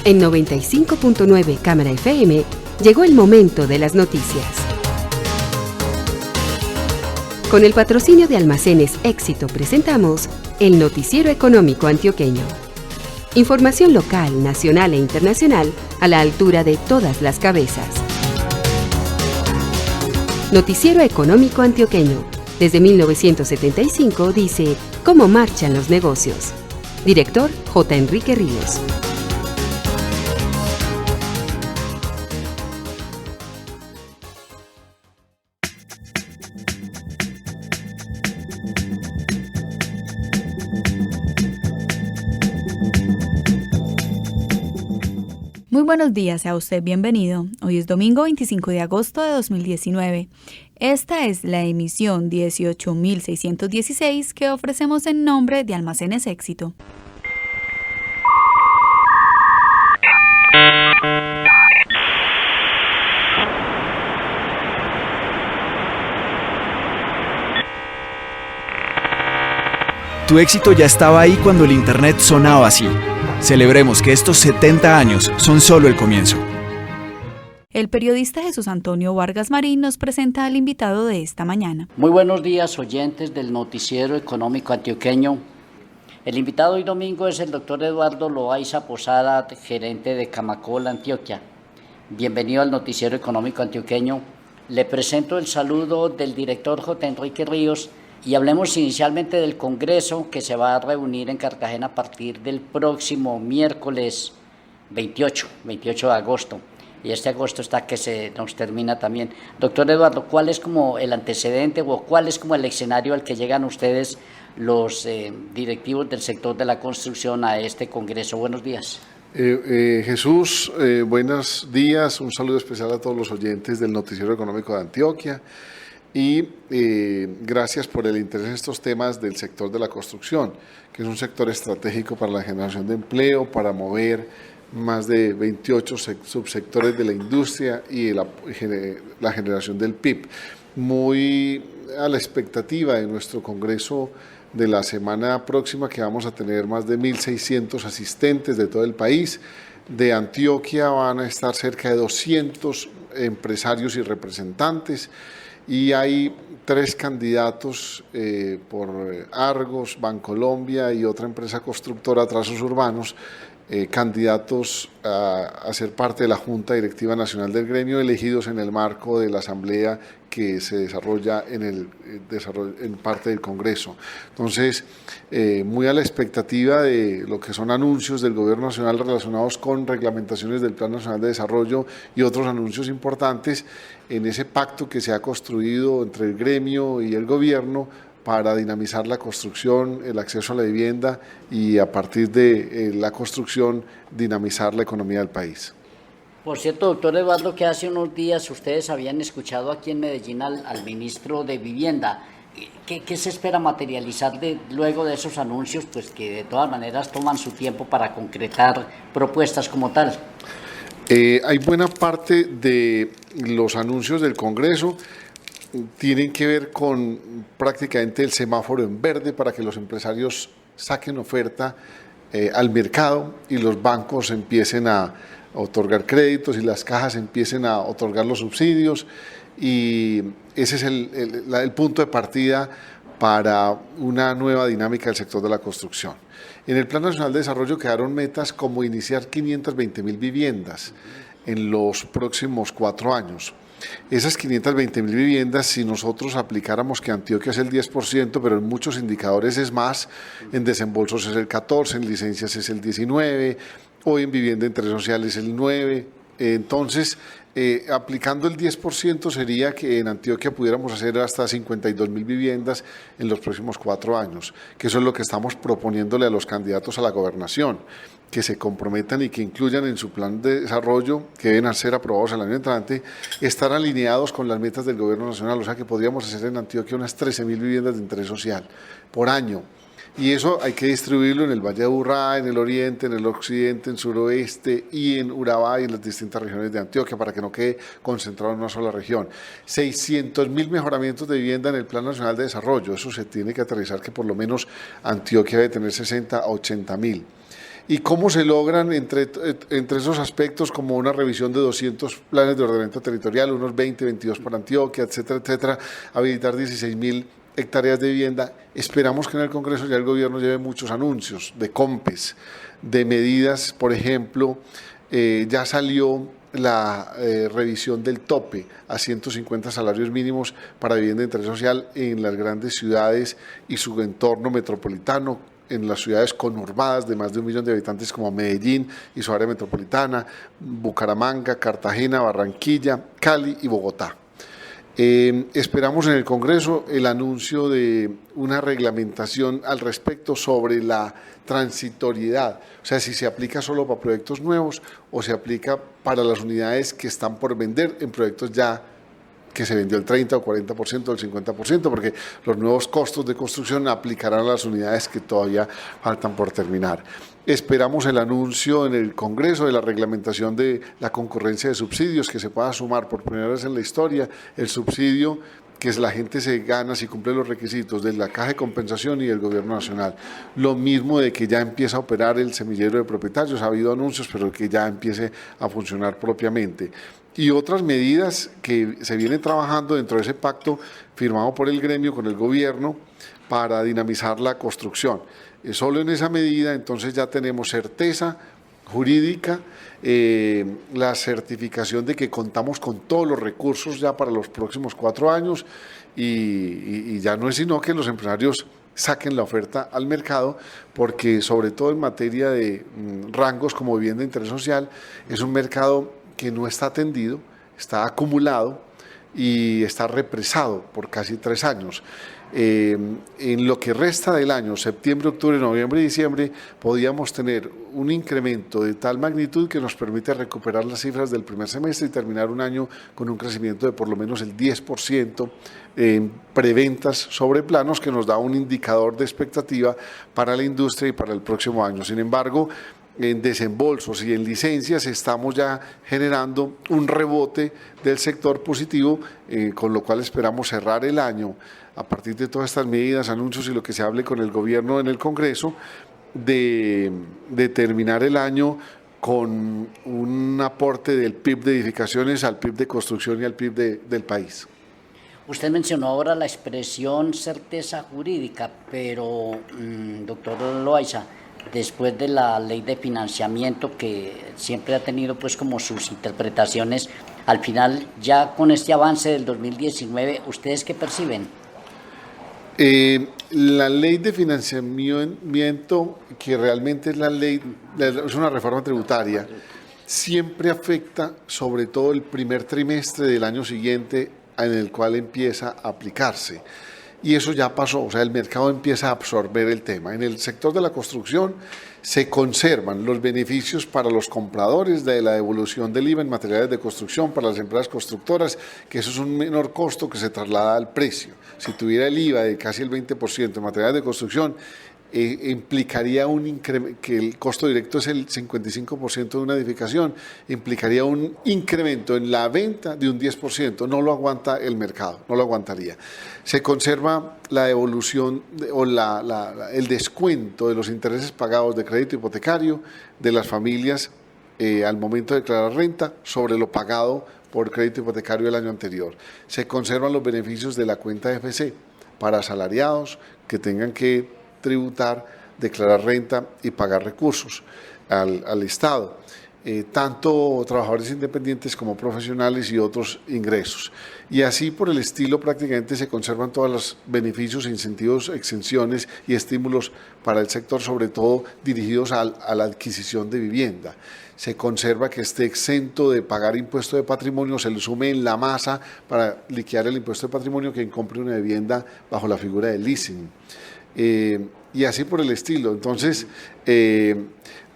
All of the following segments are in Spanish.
En 95.9 Cámara FM llegó el momento de las noticias. Con el patrocinio de Almacenes Éxito presentamos el Noticiero Económico Antioqueño. Información local, nacional e internacional a la altura de todas las cabezas. Noticiero Económico Antioqueño. Desde 1975 dice cómo marchan los negocios. Director J. Enrique Ríos. Muy buenos días, sea usted bienvenido. Hoy es domingo 25 de agosto de 2019. Esta es la emisión 18.616 que ofrecemos en nombre de Almacenes Éxito. Tu éxito ya estaba ahí cuando el Internet sonaba así. Celebremos que estos 70 años son solo el comienzo. El periodista Jesús Antonio Vargas Marín nos presenta al invitado de esta mañana. Muy buenos días, oyentes del Noticiero Económico Antioqueño. El invitado hoy domingo es el doctor Eduardo Loaiza Posada, gerente de Camacol, Antioquia. Bienvenido al Noticiero Económico Antioqueño. Le presento el saludo del director J. Enrique Ríos y hablemos inicialmente del Congreso que se va a reunir en Cartagena a partir del próximo miércoles 28 de agosto. Y este agosto está que se nos termina también. Doctor Eduardo, ¿cuál es como el antecedente o cuál es como el escenario al que llegan ustedes los directivos del sector de la construcción a este Congreso? Buenos días. Jesús, buenos días. Un saludo especial a todos los oyentes del Noticiero Económico de Antioquia. Y gracias por el interés en estos temas del sector de la construcción, que es un sector estratégico para la generación de empleo, para mover más de 28 subsectores de la industria y la generación del PIB. Muy a la expectativa de nuestro Congreso de la semana próxima, que vamos a tener más de 1.600 asistentes de todo el país. De Antioquia van a estar cerca de 200 empresarios y representantes. Y hay 3 candidatos por Argos, Bancolombia y otra empresa constructora, Trazos Urbanos, candidatos a ser parte de la Junta Directiva Nacional del Gremio, elegidos en el marco de la Asamblea que se desarrolla en parte del Congreso. Entonces, muy a la expectativa de lo que son anuncios del Gobierno Nacional relacionados con reglamentaciones del Plan Nacional de Desarrollo y otros anuncios importantes en ese pacto que se ha construido entre el gremio y el gobierno para dinamizar la construcción, el acceso a la vivienda y a partir de la construcción dinamizar la economía del país. Por cierto, doctor Eduardo, que hace unos días ustedes habían escuchado aquí en Medellín al ministro de Vivienda. ¿Qué se espera materializar luego de esos anuncios, pues que de todas maneras toman su tiempo para concretar propuestas como tal? Hay buena parte de los anuncios del Congreso tienen que ver con prácticamente el semáforo en verde para que los empresarios saquen oferta al mercado y los bancos empiecen a otorgar créditos y las cajas empiecen a otorgar los subsidios, y ese es el punto de partida para una nueva dinámica del sector de la construcción. En el Plan Nacional de Desarrollo quedaron metas como iniciar 520.000 viviendas en los próximos 4 años. Esas 520.000 viviendas, si nosotros aplicáramos que Antioquia es el 10%, pero en muchos indicadores es más, en desembolsos es el 14%, en licencias es el 19%, o en vivienda en interés social es el 9%. Entonces, aplicando el 10% sería que en Antioquia pudiéramos hacer hasta 52.000 viviendas en los próximos 4 años, que eso es lo que estamos proponiéndole a los candidatos a la gobernación, que se comprometan y que incluyan en su plan de desarrollo, que deben ser aprobados el año entrante, estar alineados con las metas del gobierno nacional. O sea que podríamos hacer en Antioquia unas 13.000 viviendas de interés social por año. Y eso hay que distribuirlo en el Valle de Aburrá, en el oriente, en el occidente, en suroeste y en Urabá y en las distintas regiones de Antioquia, para que no quede concentrado en una sola región. 600.000 mejoramientos de vivienda en el Plan Nacional de Desarrollo. Eso se tiene que aterrizar, que por lo menos Antioquia debe tener 60 a 80.000. ¿Y cómo se logran entre esos aspectos, como una revisión de 200 planes de ordenamiento territorial, unos 20, 22 para Antioquia, etcétera, etcétera, habilitar 16.000 hectáreas de vivienda? Esperamos que en el Congreso ya el gobierno lleve muchos anuncios de COMPES, de medidas, por ejemplo, ya salió la revisión del tope a 150 salarios mínimos para vivienda de interés social en las grandes ciudades y su entorno metropolitano, en las ciudades conurbadas de más de 1 millón de habitantes como Medellín y su área metropolitana, Bucaramanga, Cartagena, Barranquilla, Cali y Bogotá. Esperamos en el Congreso el anuncio de una reglamentación al respecto sobre la transitoriedad, o sea, si se aplica solo para proyectos nuevos o se aplica para las unidades que están por vender en proyectos ya que se vendió el 30 o 40% o el 50%, porque los nuevos costos de construcción aplicarán a las unidades que todavía faltan por terminar. Esperamos el anuncio en el Congreso de la reglamentación de la concurrencia de subsidios, que se pueda sumar por primera vez en la historia el subsidio que la gente se gana si cumple los requisitos de la Caja de Compensación y del Gobierno Nacional. Lo mismo de que ya empieza a operar el semillero de propietarios, ha habido anuncios, pero que ya empiece a funcionar propiamente. Y otras medidas que se vienen trabajando dentro de ese pacto firmado por el gremio con el gobierno para dinamizar la construcción. Solo en esa medida entonces ya tenemos certeza jurídica, la certificación de que contamos con todos los recursos ya para los próximos 4 años y ya no es sino que los empresarios saquen la oferta al mercado, porque sobre todo en materia de rangos como vivienda de interés social es un mercado que no está atendido, está acumulado y está represado por casi 3 años. En lo que resta del año, septiembre, octubre, noviembre y diciembre, podíamos tener un incremento de tal magnitud que nos permite recuperar las cifras del primer semestre y terminar un año con un crecimiento de por lo menos el 10% en preventas sobre planos, que nos da un indicador de expectativa para la industria y para el próximo año. Sin embargo, en desembolsos y en licencias estamos ya generando un rebote del sector positivo, con lo cual esperamos cerrar el año a partir de todas estas medidas, anuncios y lo que se hable con el gobierno en el Congreso, de terminar el año con un aporte del PIB de edificaciones al PIB de construcción y al PIB del país. Usted mencionó ahora la expresión certeza jurídica, pero doctor Loaiza, después de la ley de financiamiento, que siempre ha tenido pues como sus interpretaciones, al final ya con este avance del 2019, ¿ustedes qué perciben? La ley de financiamiento, que realmente es es una reforma tributaria, siempre afecta sobre todo el primer trimestre del año siguiente en el cual empieza a aplicarse. Y eso ya pasó, o sea, el mercado empieza a absorber el tema. En el sector de la construcción se conservan los beneficios para los compradores de la devolución del IVA en materiales de construcción para las empresas constructoras, que eso es un menor costo que se traslada al precio. Si tuviera el IVA de casi el 20% en materiales de construcción, implicaría un incremento, que el costo directo es el 55% de una edificación, implicaría un incremento en la venta de un 10%, no lo aguanta el mercado, no lo aguantaría. Se conserva la devolución o el descuento de los intereses pagados de crédito hipotecario de las familias al momento de declarar renta sobre lo pagado por crédito hipotecario del año anterior. Se conservan los beneficios de la cuenta FC para asalariados que tengan que tributar, declarar renta y pagar recursos al Estado, tanto trabajadores independientes como profesionales y otros ingresos. Y así por el estilo prácticamente se conservan todos los beneficios, incentivos, exenciones y estímulos para el sector, sobre todo dirigidos a la adquisición de vivienda. Se conserva que esté exento de pagar impuesto de patrimonio, se le sume en la masa para liquidar el impuesto de patrimonio quien compre una vivienda bajo la figura del leasing. Y así por el estilo. Entonces,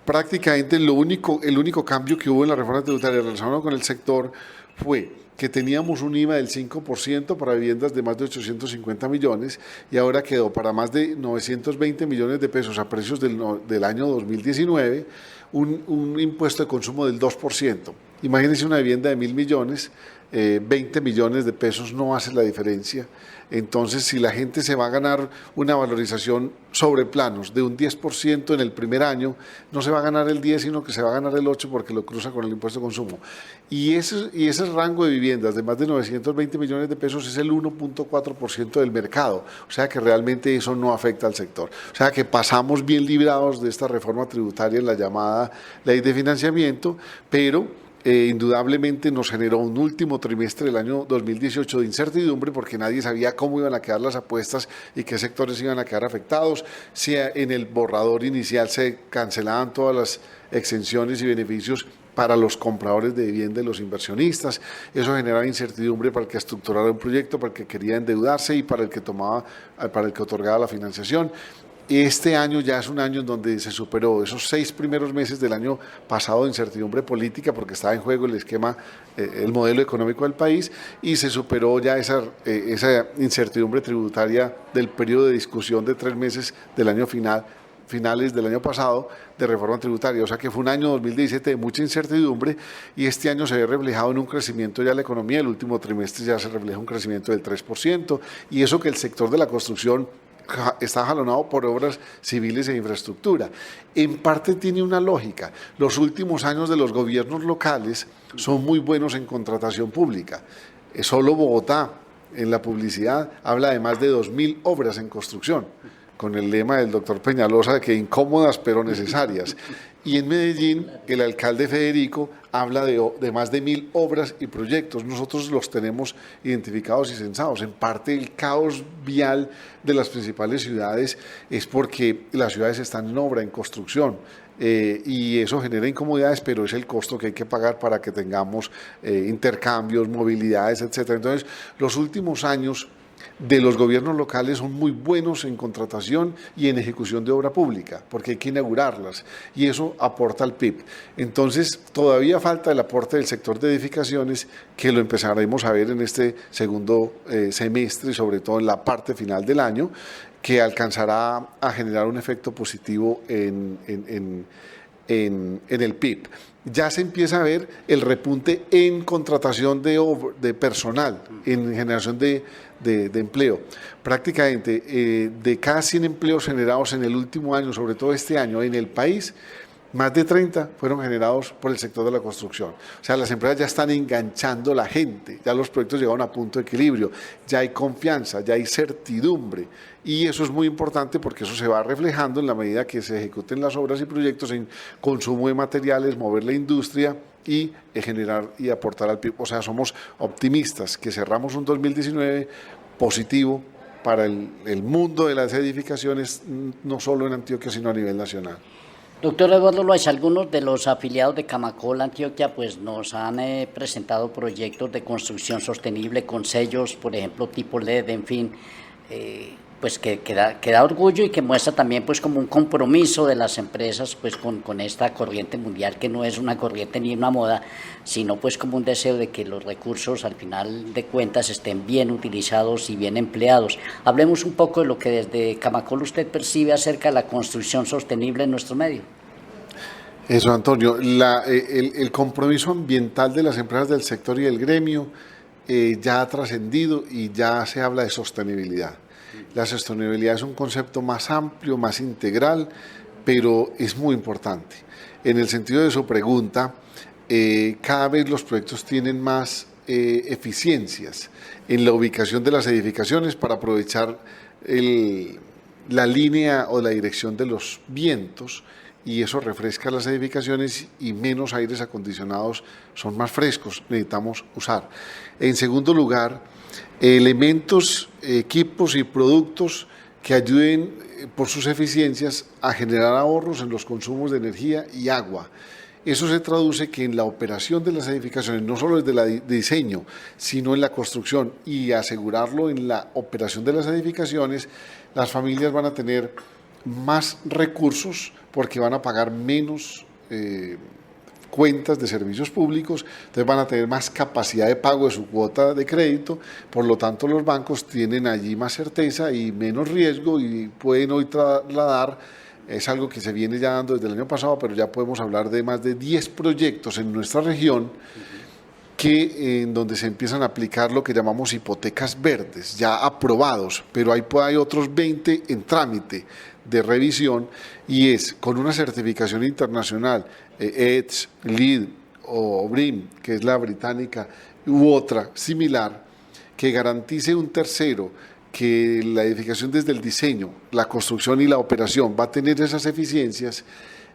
prácticamente el único cambio que hubo en la reforma tributaria relacionado con el sector fue que teníamos un IVA del 5% para viviendas de más de 850 millones y ahora quedó para más de 920 millones de pesos a precios del año 2019 un impuesto de consumo del 2%. Imagínense una vivienda de 1.000 millones, 20 millones de pesos no hace la diferencia. Entonces, si la gente se va a ganar una valorización sobre planos de un 10% en el primer año, no se va a ganar el 10, sino que se va a ganar el 8 porque lo cruza con el impuesto de consumo. Y ese rango de viviendas de más de 920 millones de pesos es el 1.4% del mercado. O sea que realmente eso no afecta al sector. O sea que pasamos bien librados de esta reforma tributaria en la llamada ley de financiamiento, pero indudablemente nos generó un último trimestre del año 2018 de incertidumbre porque nadie sabía cómo iban a quedar las apuestas y qué sectores iban a quedar afectados. Si en el borrador inicial se cancelaban todas las exenciones y beneficios para los compradores de vivienda y los inversionistas, eso generaba incertidumbre para el que estructurara un proyecto, para el que quería endeudarse y para el que otorgaba la financiación. Este año ya es un año en donde se superó esos 6 primeros meses del año pasado de incertidumbre política porque estaba en juego el esquema, el modelo económico del país, y se superó ya esa incertidumbre tributaria del periodo de discusión de 3 meses del año finales del año pasado de reforma tributaria. O sea que fue un año 2017 de mucha incertidumbre y este año se ve reflejado en un crecimiento ya de la economía. El último trimestre ya se refleja un crecimiento del 3% y eso que el sector de la construcción está jalonado por obras civiles e infraestructura. En parte tiene una lógica. Los últimos años de los gobiernos locales son muy buenos en contratación pública. Solo Bogotá, en la publicidad, habla de más de 2.000 obras en construcción, con el lema del doctor Peñalosa de que incómodas pero necesarias. Y en Medellín, el alcalde Federico habla de más de 1.000 obras y proyectos. Nosotros los tenemos identificados y censados. En parte el caos vial de las principales ciudades es porque las ciudades están en obra, en construcción. Y eso genera incomodidades, pero es el costo que hay que pagar para que tengamos intercambios, movilidades, etcétera. Entonces, los últimos años de los gobiernos locales son muy buenos en contratación y en ejecución de obra pública, porque hay que inaugurarlas y eso aporta al PIB. Entonces, todavía falta el aporte del sector de edificaciones, que lo empezaremos a ver en este segundo semestre y sobre todo en la parte final del año, que alcanzará a generar un efecto positivo en el PIB. Ya se empieza a ver el repunte en contratación de personal, en generación de empleo. Prácticamente de cada 100 empleos generados en el último año, sobre todo este año, en el país, más de 30 fueron generados por el sector de la construcción. O sea, las empresas ya están enganchando la gente, ya los proyectos llegaron a punto de equilibrio, ya hay confianza, ya hay certidumbre. Y eso es muy importante porque eso se va reflejando en la medida que se ejecuten las obras y proyectos en consumo de materiales, mover la industria y generar y aportar al PIB. O sea, somos optimistas que cerramos un 2019 positivo para el mundo de las edificaciones, no solo en Antioquia, sino a nivel nacional. Doctor Eduardo Loaiza, algunos de los afiliados de Camacol Antioquia pues nos han presentado proyectos de construcción sostenible con sellos, por ejemplo, tipo LED, en fin, pues que da orgullo y que muestra también pues como un compromiso de las empresas pues con esta corriente mundial, que no es una corriente ni una moda, sino pues como un deseo de que los recursos al final de cuentas estén bien utilizados y bien empleados. Hablemos un poco de lo que desde Camacol usted percibe acerca de la construcción sostenible en nuestro medio. Eso, Antonio, el compromiso ambiental de las empresas del sector y del gremio ya ha trascendido y ya se habla de sostenibilidad. La sostenibilidad es un concepto más amplio, más integral, pero es muy importante. En el sentido de su pregunta, cada vez los proyectos tienen más eficiencias en la ubicación de las edificaciones para aprovechar la línea o la dirección de los vientos, y eso refresca las edificaciones y menos aires acondicionados son más frescos, necesitamos usar. En segundo lugar, elementos, equipos y productos que ayuden por sus eficiencias a generar ahorros en los consumos de energía y agua. Eso se traduce que en la operación de las edificaciones, no solo desde el diseño, sino en la construcción y asegurarlo en la operación de las edificaciones, las familias van a tener más recursos porque van a pagar menos cuentas de servicios públicos, entonces van a tener más capacidad de pago de su cuota de crédito, por lo tanto los bancos tienen allí más certeza y menos riesgo y pueden hoy trasladar es algo que se viene ya dando desde el año pasado, pero ya podemos hablar de más de 10 proyectos en nuestra región en donde se empiezan a aplicar lo que llamamos hipotecas verdes, ya aprobados, pero hay otros 20 en trámite de revisión, y es con una certificación internacional, EDGE, LEED o BREEAM, que es la británica, u otra similar, que garantice un tercero que la edificación desde el diseño, la construcción y la operación va a tener esas eficiencias.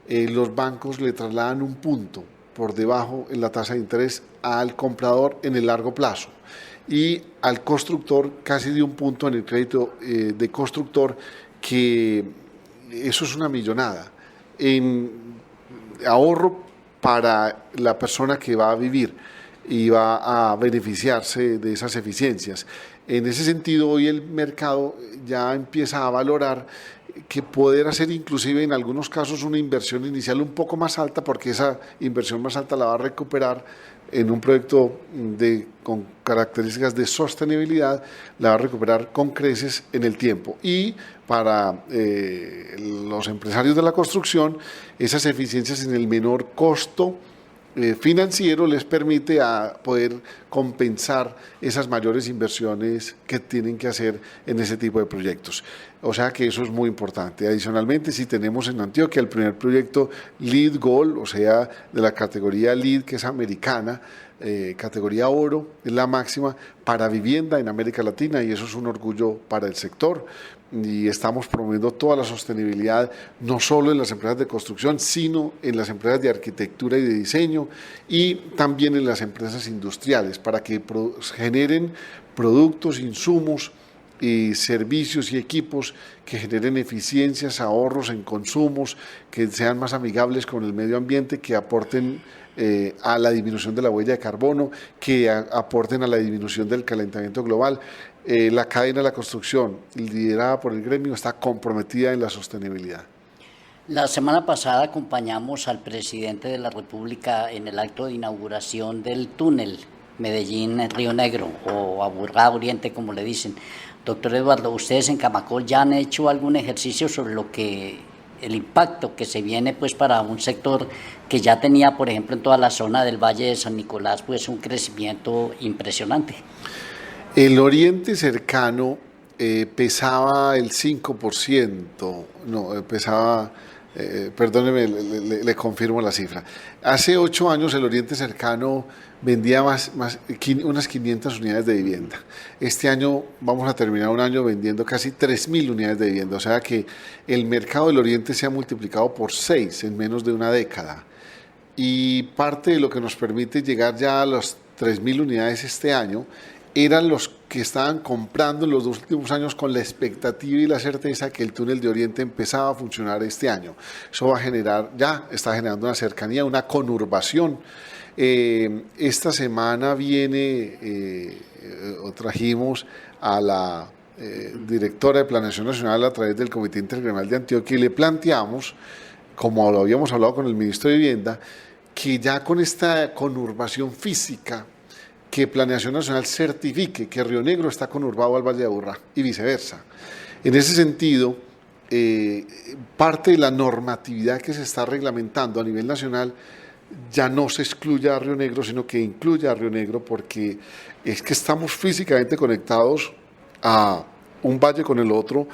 Los bancos le trasladan un punto por debajo en la tasa de interés al comprador en el largo plazo, y al constructor casi de un punto en el crédito de constructor, que eso es una millonada en ahorro para la persona que va a vivir y va a beneficiarse de esas eficiencias. En ese sentido, hoy el mercado ya empieza a valorar que poder hacer inclusive en algunos casos una inversión inicial un poco más alta, porque esa inversión más alta la va a recuperar en un proyecto con características de sostenibilidad, la va a recuperar con creces en el tiempo. Y para los empresarios de la construcción, esas eficiencias en el menor costo financiero les permite a poder compensar esas mayores inversiones que tienen que hacer en ese tipo de proyectos. O sea que eso es muy importante. Adicionalmente, si tenemos en Antioquia el primer proyecto LEED Gold, o sea, de la categoría LEED, que es americana, categoría oro, es la máxima para vivienda en América Latina, y eso es un orgullo para el sector. Y estamos promoviendo toda la sostenibilidad, no solo en las empresas de construcción, sino en las empresas de arquitectura y de diseño, y también en las empresas industriales, para que generen productos, insumos y servicios y equipos que generen eficiencias, ahorros en consumos, que sean más amigables con el medio ambiente, que aporten a la disminución de la huella de carbono, que aporten a la disminución del calentamiento global. La cadena de la construcción, liderada por el gremio, está comprometida en la sostenibilidad. La semana pasada acompañamos al presidente de la República en el acto de inauguración del túnel Medellín-Río Negro, o Aburrá Oriente, como le dicen. Doctor Eduardo, ¿ustedes en Camacol ya han hecho algún ejercicio sobre el impacto que se viene pues para un sector que ya tenía, por ejemplo, en toda la zona del Valle de San Nicolás, pues un crecimiento impresionante? El oriente cercano pesaba el 5%, no, pesaba, perdóneme, le confirmo la cifra. Hace 8 años el oriente cercano vendía unas 500 unidades de vivienda. Este año vamos a terminar un año vendiendo casi 3.000 unidades de vivienda, o sea que el mercado del oriente se ha multiplicado por 6 en menos de una década. Y parte de lo que nos permite llegar ya a las 3.000 unidades este año eran los que estaban comprando en los 2 últimos años con la expectativa y la certeza que el túnel de Oriente empezaba a funcionar este año. Eso va a generar, ya está generando una cercanía, una conurbación. Esta semana trajimos a la directora de Planeación Nacional a través del Comité Intergremial de Antioquia, y le planteamos, como lo habíamos hablado con el ministro de Vivienda, que ya con esta conurbación física, que Planeación Nacional certifique que Río Negro está conurbado al Valle de Aburrá y viceversa. En ese sentido, parte de la normatividad que se está reglamentando a nivel nacional ya no se excluye a Río Negro, sino que incluye a Río Negro, porque es que estamos físicamente conectados a un valle con el otro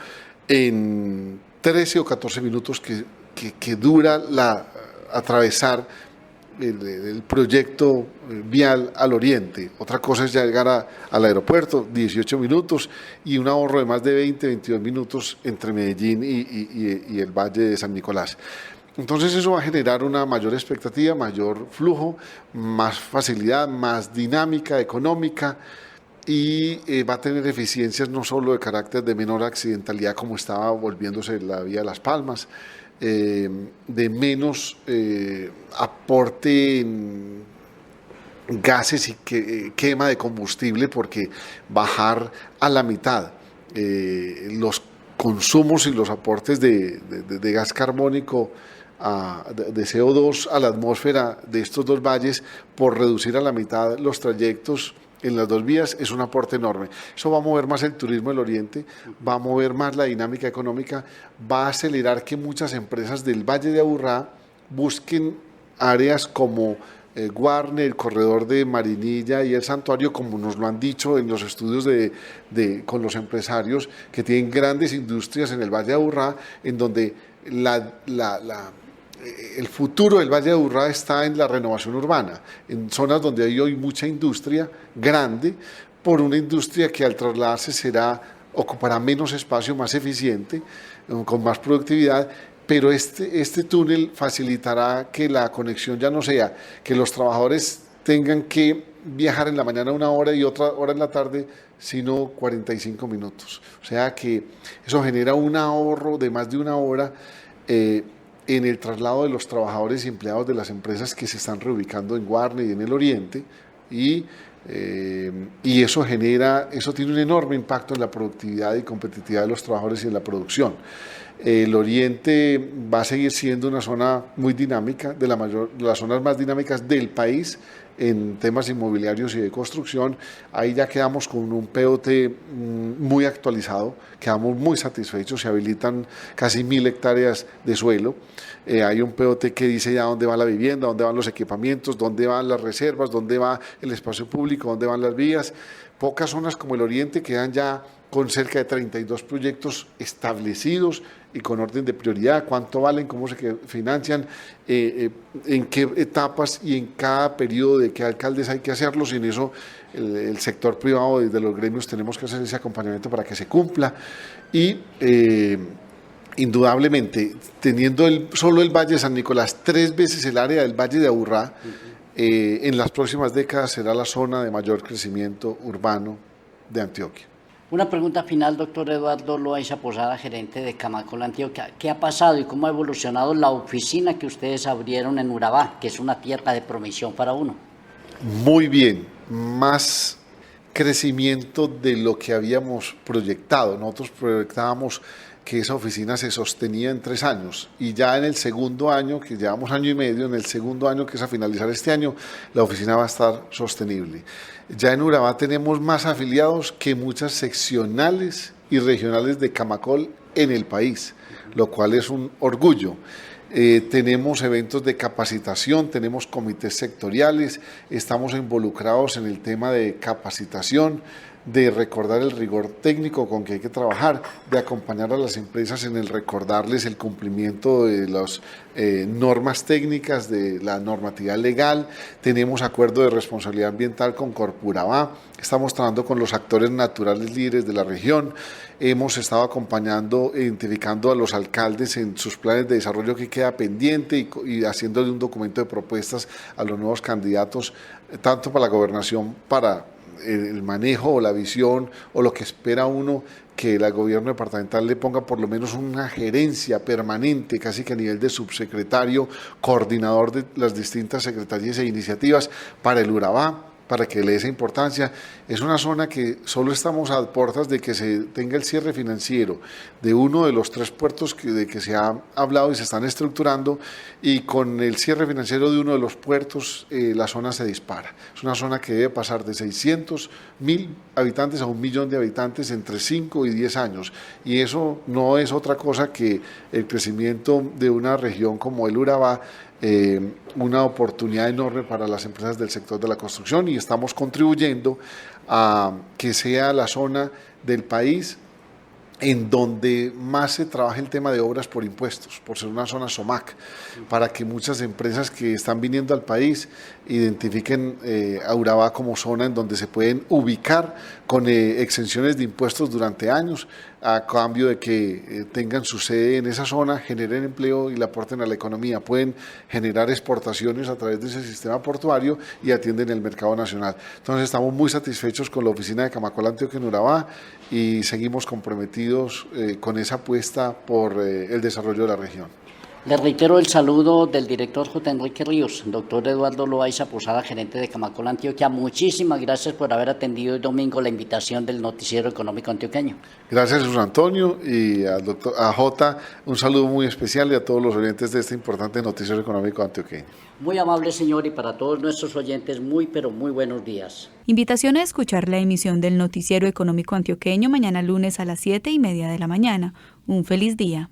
en 13 o 14 minutos que dura atravesar el proyecto vial al oriente. Otra cosa es llegar al aeropuerto, 18 minutos, y un ahorro de más de 22 minutos entre Medellín y el Valle de San Nicolás. Entonces eso va a generar una mayor expectativa, mayor flujo, más facilidad, más dinámica económica, y va a tener eficiencias no solo de carácter de menor accidentalidad, como estaba volviéndose la vía de Las Palmas, de menos aporte en gases y quema de combustible, porque bajar a la mitad los consumos y los aportes de gas carbónico, de CO2 a la atmósfera de estos dos valles, por reducir a la mitad los trayectos en las dos vías es un aporte enorme. Eso va a mover más el turismo del Oriente, va a mover más la dinámica económica, va a acelerar que muchas empresas del Valle de Aburrá busquen áreas como Guarne, el corredor de Marinilla y el Santuario, como nos lo han dicho en los estudios con los empresarios que tienen grandes industrias en el Valle de Aburrá, en donde el futuro del Valle de Aburrá está en la renovación urbana, en zonas donde hay hoy mucha industria grande, por una industria que al trasladarse ocupará menos espacio, más eficiente, con más productividad, pero este túnel facilitará que la conexión ya no sea que los trabajadores tengan que viajar en la mañana 1 hora y otra hora en la tarde, sino 45 minutos. O sea que eso genera un ahorro de más de 1 hora en el traslado de los trabajadores y empleados de las empresas que se están reubicando en Guarne y en el Oriente, y eso tiene un enorme impacto en la productividad y competitividad de los trabajadores y en la producción. El Oriente va a seguir siendo una zona muy dinámica, de las zonas más dinámicas del país en temas inmobiliarios y de construcción. Ahí ya quedamos con un POT muy actualizado, quedamos muy satisfechos, se habilitan casi 1.000 hectáreas de suelo. Hay un POT que dice ya dónde va la vivienda, dónde van los equipamientos, dónde van las reservas, dónde va el espacio público, dónde van las vías. Pocas zonas como el Oriente quedan ya con cerca de 32 proyectos establecidos y con orden de prioridad, cuánto valen, cómo se financian, en qué etapas y en cada periodo de qué alcaldes hay que hacerlos, y en eso el sector privado, desde los gremios, tenemos que hacer ese acompañamiento para que se cumpla. Y indudablemente, teniendo solo el Valle de San Nicolás 3 veces el área del Valle de Aburrá, en las próximas décadas será la zona de mayor crecimiento urbano de Antioquia. Una pregunta final, doctor Eduardo Loaiza Posada, gerente de Camacola, Antioquia. ¿Qué ha pasado y cómo ha evolucionado la oficina que ustedes abrieron en Urabá, que es una tierra de promisión para uno? Muy bien, más crecimiento de lo que habíamos proyectado. Nosotros proyectábamos que esa oficina se sostenía en 3 años, y ya en el segundo año, que llevamos 1 año y medio, en el segundo año, que es a finalizar este año, la oficina va a estar sostenible. Ya en Urabá tenemos más afiliados que muchas seccionales y regionales de Camacol en el país, lo cual es un orgullo. Tenemos eventos de capacitación, tenemos comités sectoriales, estamos involucrados en el tema de capacitación, de recordar el rigor técnico con que hay que trabajar, de acompañar a las empresas en el recordarles el cumplimiento de las normas técnicas, de la normatividad legal. Tenemos acuerdo de responsabilidad ambiental con Corpurabá, estamos trabajando con los actores naturales líderes de la región, hemos estado acompañando, identificando a los alcaldes en sus planes de desarrollo que queda pendiente y haciéndole un documento de propuestas a los nuevos candidatos, tanto para la gobernación, para el manejo o la visión o lo que espera uno, que el gobierno departamental le ponga por lo menos una gerencia permanente, casi que a nivel de subsecretario, coordinador de las distintas secretarías e iniciativas para el Urabá, para que le dé esa importancia. Es una zona que solo estamos a puertas de que se tenga el cierre financiero de uno de los 3 puertos de que se ha hablado y se están estructurando, y con el cierre financiero de uno de los puertos la zona se dispara. Es una zona que debe pasar de 600.000 habitantes a 1 millón de habitantes entre 5 y 10 años, y eso no es otra cosa que el crecimiento de una región como el Urabá, una oportunidad enorme para las empresas del sector de la construcción, y estamos contribuyendo a que sea la zona del país en donde más se trabaja el tema de obras por impuestos, por ser una zona SOMAC, para que muchas empresas que están viniendo al país identifiquen a Urabá como zona en donde se pueden ubicar con exenciones de impuestos durante años, a cambio de que tengan su sede en esa zona, generen empleo y le aporten a la economía. Pueden generar exportaciones a través de ese sistema portuario y atienden el mercado nacional. Entonces estamos muy satisfechos con la oficina de Camacola Antioquia en Urabá, y seguimos comprometidos con esa apuesta por el desarrollo de la región. Le reitero el saludo del director J. Enrique Ríos, doctor Eduardo Loaiza Posada, gerente de Camacola, Antioquia. Muchísimas gracias por haber atendido hoy domingo la invitación del Noticiero Económico Antioqueño. Gracias, José Antonio, y a J, un saludo muy especial y a todos los oyentes de este importante Noticiero Económico Antioqueño. Muy amable, señor, y para todos nuestros oyentes, muy buenos días. Invitación a escuchar la emisión del Noticiero Económico Antioqueño mañana lunes a las 7:30 de la mañana. Un feliz día.